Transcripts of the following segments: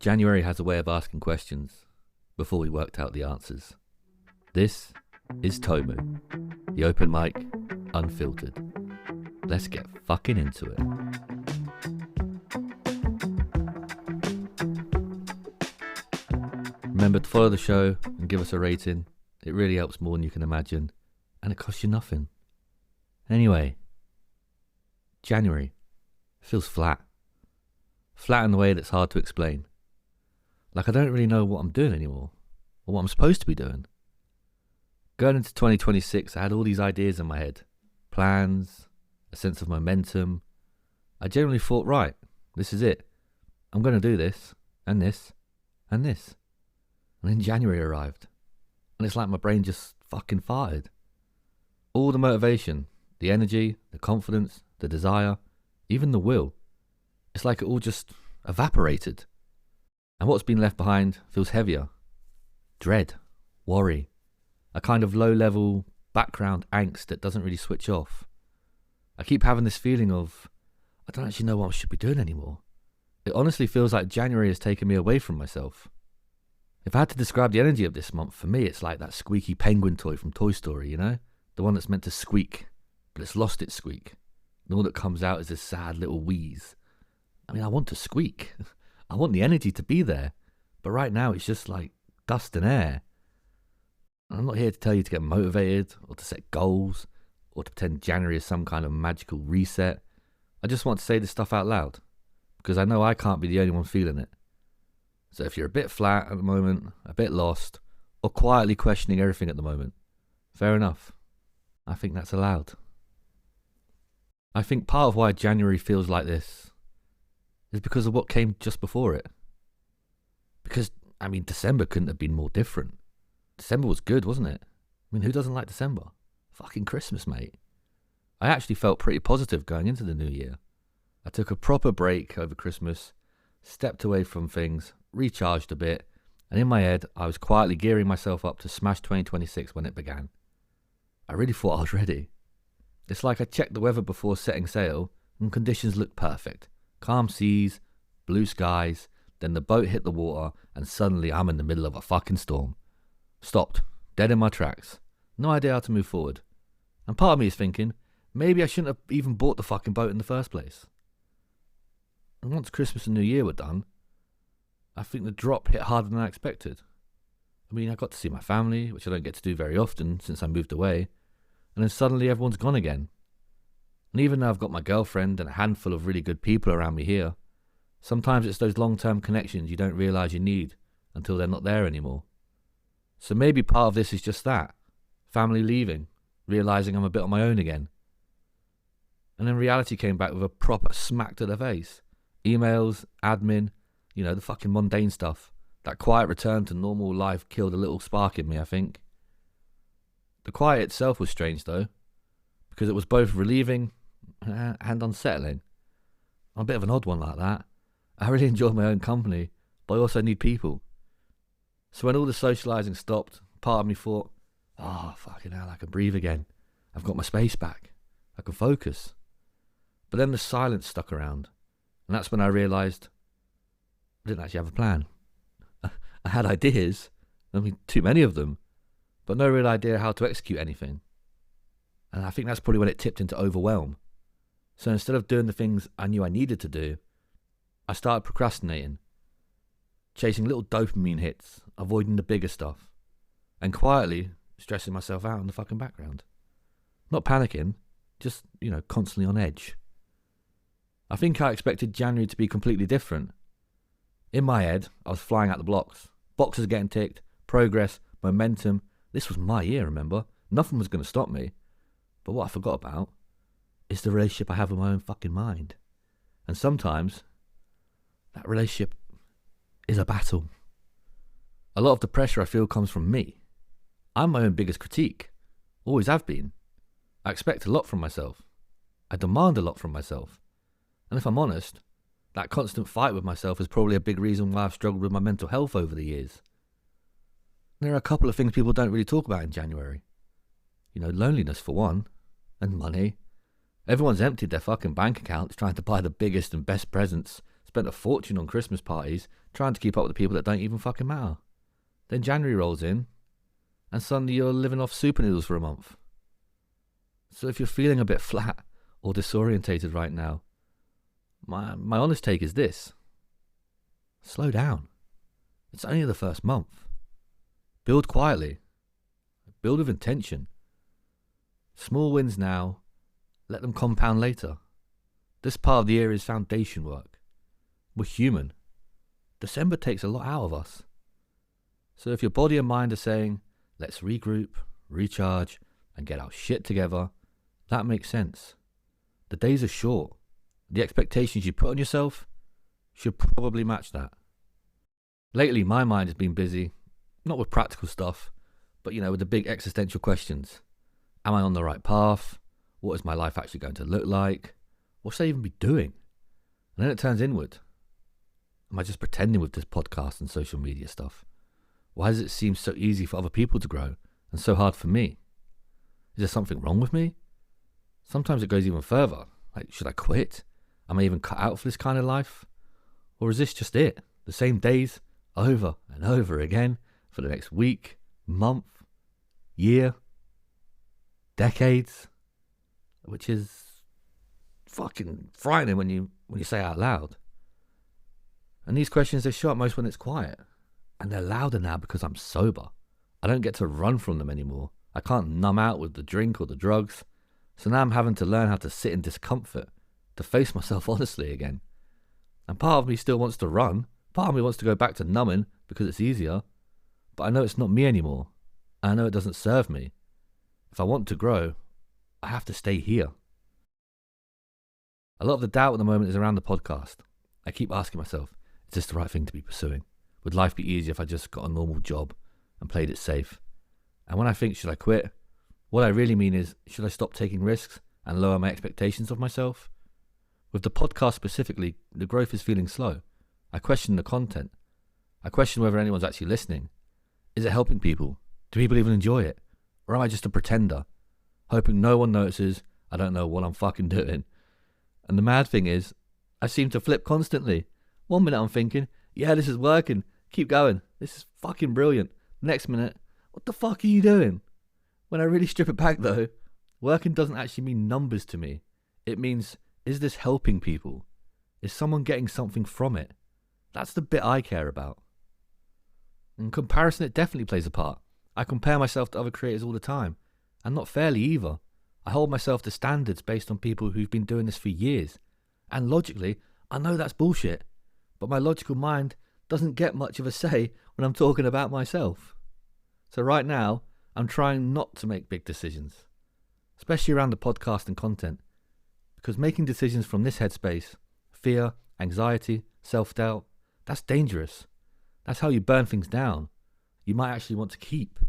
January has a way of asking questions before we worked out the answers. This is TOMU, the Open Mic Unfiltered. Let's get fucking into it. Remember to follow the show and give us a rating. It really helps more than you can imagine, and it costs you nothing. Anyway, January feels flat. Flat in a way that's hard to explain. Like I don't really know what I'm doing anymore, or what I'm supposed to be doing. Going into 2026, I had all these ideas in my head. Plans, a sense of momentum. I generally thought, right, this is it. I'm going to do this, and this, and this. And then January arrived. And it's like my brain just fucking farted. All the motivation, the energy, the confidence, the desire, even the will. It's like it all just evaporated. And what's been left behind feels heavier. Dread, worry, a kind of low-level background angst that doesn't really switch off. I keep having this feeling of, I don't actually know what I should be doing anymore. It honestly feels like January has taken me away from myself. If I had to describe the energy of this month, for me it's like that squeaky penguin toy from Toy Story, you know? The one that's meant to squeak, but it's lost its squeak. And all that comes out is this sad little wheeze. I mean, I want to squeak. I want the energy to be there. But right now it's just like dust and air. I'm not here to tell you to get motivated or to set goals or to pretend January is some kind of magical reset. I just want to say this stuff out loud because I know I can't be the only one feeling it. So if you're a bit flat at the moment, a bit lost, or quietly questioning everything at the moment, fair enough. I think that's allowed. I think part of why January feels like this is because of what came just before it. Because, I mean, December couldn't have been more different. December was good, wasn't it? I mean, who doesn't like December? Fucking Christmas, mate. I actually felt pretty positive going into the new year. I took a proper break over Christmas, stepped away from things, recharged a bit, and in my head, I was quietly gearing myself up to smash 2026 when it began. I really thought I was ready. It's like I checked the weather before setting sail, and conditions looked perfect. Calm seas, blue skies, then the boat hit the water, and suddenly I'm in the middle of a fucking storm. Stopped, dead in my tracks. No idea how to move forward. And part of me is thinking, maybe I shouldn't have even bought the fucking boat in the first place. And once Christmas and New Year were done, I think the drop hit harder than I expected. I mean, I got to see my family, which I don't get to do very often since I moved away, and then suddenly everyone's gone again. And even though I've got my girlfriend and a handful of really good people around me here, sometimes it's those long-term connections you don't realise you need until they're not there anymore. So maybe part of this is just that. Family leaving, realising I'm a bit on my own again. And then reality came back with a proper smack to the face. Emails, admin, you know, the fucking mundane stuff. That quiet return to normal life killed a little spark in me, I think. The quiet itself was strange though, because it was both relieving and unsettling. I'm a bit of an odd one like that. I really enjoy my own company, but I also need people. So when all the socialising stopped, part of me thought, oh, fucking hell, I can breathe again. I've got my space back. I can focus. But then the silence stuck around, and that's when I realised I didn't actually have a plan. I had ideas, I mean, too many of them, but no real idea how to execute anything. And I think that's probably when it tipped into overwhelm. So instead of doing the things I knew I needed to do, I started procrastinating, chasing little dopamine hits, avoiding the bigger stuff, and quietly stressing myself out in the fucking background. Not panicking, just, you know, constantly on edge. I think I expected January to be completely different. In my head, I was flying out the blocks. Boxes getting ticked, progress, momentum. This was my year, remember? Nothing was going to stop me. But what I forgot about is the relationship I have with my own fucking mind. And sometimes, that relationship is a battle. A lot of the pressure I feel comes from me. I'm my own biggest critique. Always have been. I expect a lot from myself. I demand a lot from myself. And if I'm honest, that constant fight with myself is probably a big reason why I've struggled with my mental health over the years. There are a couple of things people don't really talk about in January. You know, loneliness for one, and money. Everyone's emptied their fucking bank accounts trying to buy the biggest and best presents, spent a fortune on Christmas parties trying to keep up with the people that don't even fucking matter. Then January rolls in, and suddenly you're living off super noodles for a month. So if you're feeling a bit flat or disorientated right now, my honest take is this. Slow down. It's only the first month. Build quietly. Build with intention. Small wins now, let them compound later. This part of the year is foundation work. We're human. December takes a lot out of us. So if your body and mind are saying, let's regroup, recharge, and get our shit together, that makes sense. The days are short. The expectations you put on yourself should probably match that. Lately, my mind has been busy, not with practical stuff, but with the big existential questions. Am I on the right path? What is my life actually going to look like? What should I even be doing? And then it turns inward. Am I just pretending with this podcast and social media stuff? Why does it seem so easy for other people to grow and so hard for me? Is there something wrong with me? Sometimes it goes even further. Like, should I quit? Am I even cut out for this kind of life? Or is this just it? The same days over and over again for the next week, month, year, decades, which is fucking frightening when you say it out loud. And these questions, they show up most when it's quiet. And they're louder now because I'm sober. I don't get to run from them anymore. I can't numb out with the drink or the drugs. So now I'm having to learn how to sit in discomfort, to face myself honestly again. And part of me still wants to run. Part of me wants to go back to numbing because it's easier. But I know it's not me anymore. And I know it doesn't serve me. If I want to grow, I have to stay here. A lot of the doubt at the moment is around the podcast. I keep asking myself, is this the right thing to be pursuing? Would life be easier if I just got a normal job and played it safe? And when I think, should I quit? What I really mean is, should I stop taking risks and lower my expectations of myself? With the podcast specifically, the growth is feeling slow. I question the content. I question whether anyone's actually listening. Is it helping people? Do people even enjoy it? Or am I just a pretender, hoping no one notices I don't know what I'm fucking doing? And the mad thing is, I seem to flip constantly. 1 minute I'm thinking, yeah, this is working. Keep going. This is fucking brilliant. Next minute, what the fuck are you doing? When I really strip it back though, working doesn't actually mean numbers to me. It means, is this helping people? Is someone getting something from it? That's the bit I care about. In comparison, it definitely plays a part. I compare myself to other creators all the time. And not fairly either. I hold myself to standards based on people who've been doing this for years. And logically, I know that's bullshit. But my logical mind doesn't get much of a say when I'm talking about myself. So right now, I'm trying not to make big decisions. Especially around the podcast and content. Because making decisions from this headspace, fear, anxiety, self-doubt, that's dangerous. That's how you burn things down. You might actually want to keep.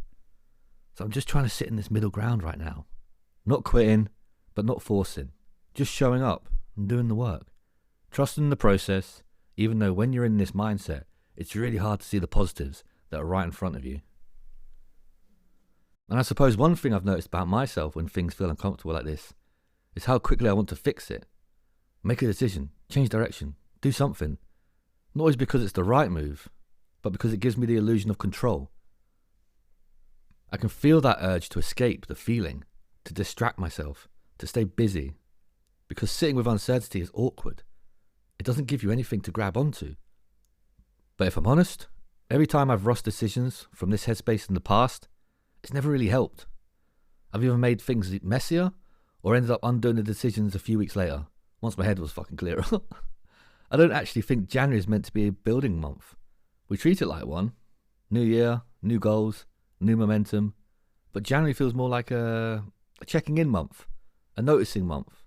So I'm just trying to sit in this middle ground right now. Not quitting, but not forcing. Just showing up and doing the work. Trusting the process, even though when you're in this mindset, it's really hard to see the positives that are right in front of you. And I suppose one thing I've noticed about myself when things feel uncomfortable like this is how quickly I want to fix it. Make a decision, change direction, do something. Not always because it's the right move, but because it gives me the illusion of control. I can feel that urge to escape the feeling, to distract myself, to stay busy. Because sitting with uncertainty is awkward. It doesn't give you anything to grab onto. But if I'm honest, every time I've rushed decisions from this headspace in the past, it's never really helped. I've either made things messier or ended up undoing the decisions a few weeks later, once my head was fucking clearer. I don't actually think January is meant to be a building month. We treat it like one. New year, new goals, new momentum. But January feels more like a checking in month, a noticing month,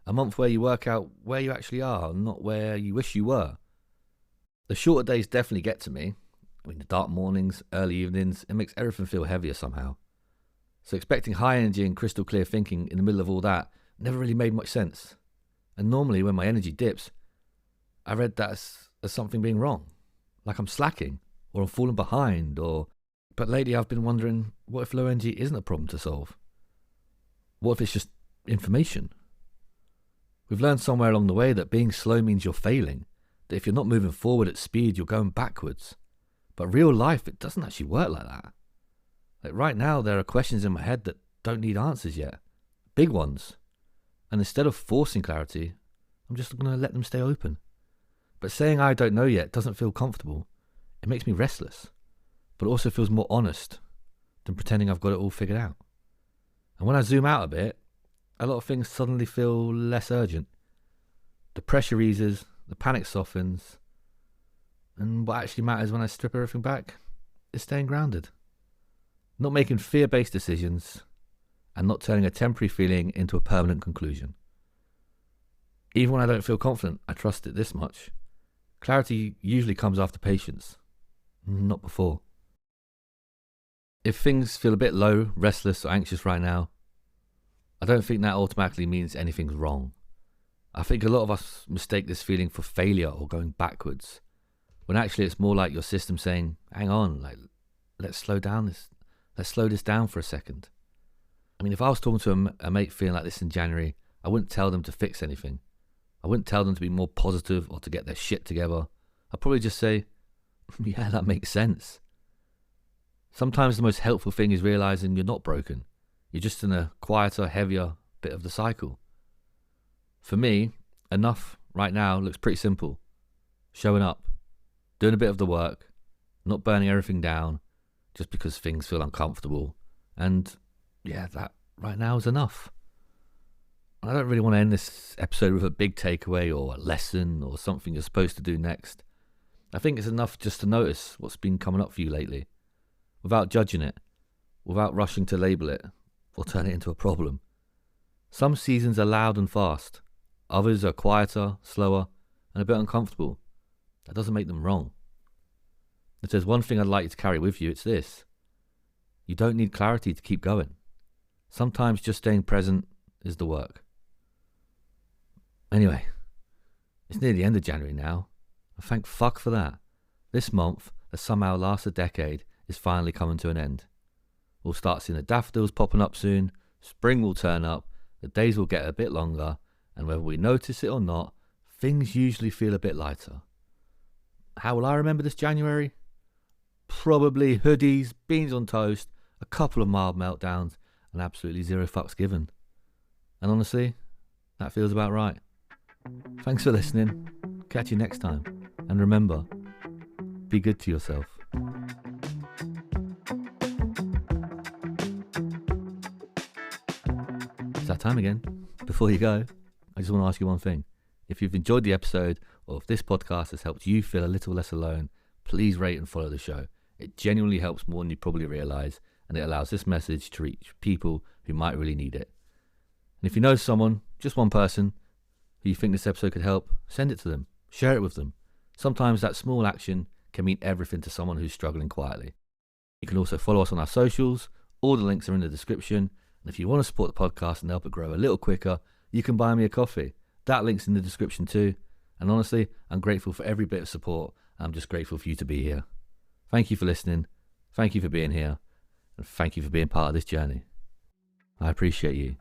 a month where you work out where you actually are, not where you wish you were. The shorter days definitely get to me. I mean, the dark mornings, early evenings, it makes everything feel heavier somehow. So expecting high energy and crystal clear thinking in the middle of all that never really made much sense. And normally when my energy dips, I read that as something being wrong. Like I'm slacking, or I'm falling behind, But lately I've been wondering, what if low energy isn't a problem to solve? What if it's just information? We've learned somewhere along the way that being slow means you're failing, that if you're not moving forward at speed, you're going backwards. But real life, it doesn't actually work like that. Like right now, there are questions in my head that don't need answers yet. Big ones. And instead of forcing clarity, I'm just going to let them stay open. But saying I don't know yet doesn't feel comfortable. It makes me restless. But it also feels more honest than pretending I've got it all figured out. And when I zoom out a bit, a lot of things suddenly feel less urgent. The pressure eases, the panic softens, and what actually matters when I strip everything back is staying grounded. Not making fear-based decisions and not turning a temporary feeling into a permanent conclusion. Even when I don't feel confident, I trust it this much. Clarity usually comes after patience, not before. If things feel a bit low, restless or anxious right now, I don't think that automatically means anything's wrong. I think a lot of us mistake this feeling for failure or going backwards, when actually it's more like your system saying, hang on, let's slow this down for a second. I mean, if I was talking to a mate feeling like this in January, I wouldn't tell them to fix anything. I wouldn't tell them to be more positive or to get their shit together. I'd probably just say, yeah, that makes sense. Sometimes the most helpful thing is realizing you're not broken. You're just in a quieter, heavier bit of the cycle. For me, enough right now looks pretty simple. Showing up, doing a bit of the work, not burning everything down just because things feel uncomfortable. And yeah, that right now is enough. I don't really want to end this episode with a big takeaway or a lesson or something you're supposed to do next. I think it's enough just to notice what's been coming up for you lately, without judging it, without rushing to label it or turn it into a problem. Some seasons are loud and fast. Others are quieter, slower, and a bit uncomfortable. That doesn't make them wrong. If there's one thing I'd like you to carry with you, it's this. You don't need clarity to keep going. Sometimes just staying present is the work. Anyway, it's near the end of January now, and thank fuck for that. This month, that somehow lasts a decade, is finally coming to an end. We'll start seeing the daffodils popping up soon, spring will turn up, the days will get a bit longer, and whether we notice it or not, things usually feel a bit lighter. How will I remember this January? Probably hoodies, beans on toast, a couple of mild meltdowns, and absolutely zero fucks given. And honestly, that feels about right. Thanks for listening. Catch you next time. And remember, be good to yourself. It's that time again. Before you go, I just want to ask you one thing. If you've enjoyed the episode, or if this podcast has helped you feel a little less alone, please rate and follow the show. It genuinely helps more than you probably realize, and it allows this message to reach people who might really need it. And if you know someone, just one person, who you think this episode could help, send it to them. Share it with them. Sometimes that small action can mean everything to someone who's struggling quietly. You can also follow us on our socials. All the links are in the description. And if you want to support the podcast and help it grow a little quicker, you can buy me a coffee. That link's in the description too. And honestly, I'm grateful for every bit of support. I'm just grateful for you to be here. Thank you for listening. Thank you for being here. And thank you for being part of this journey. I appreciate you.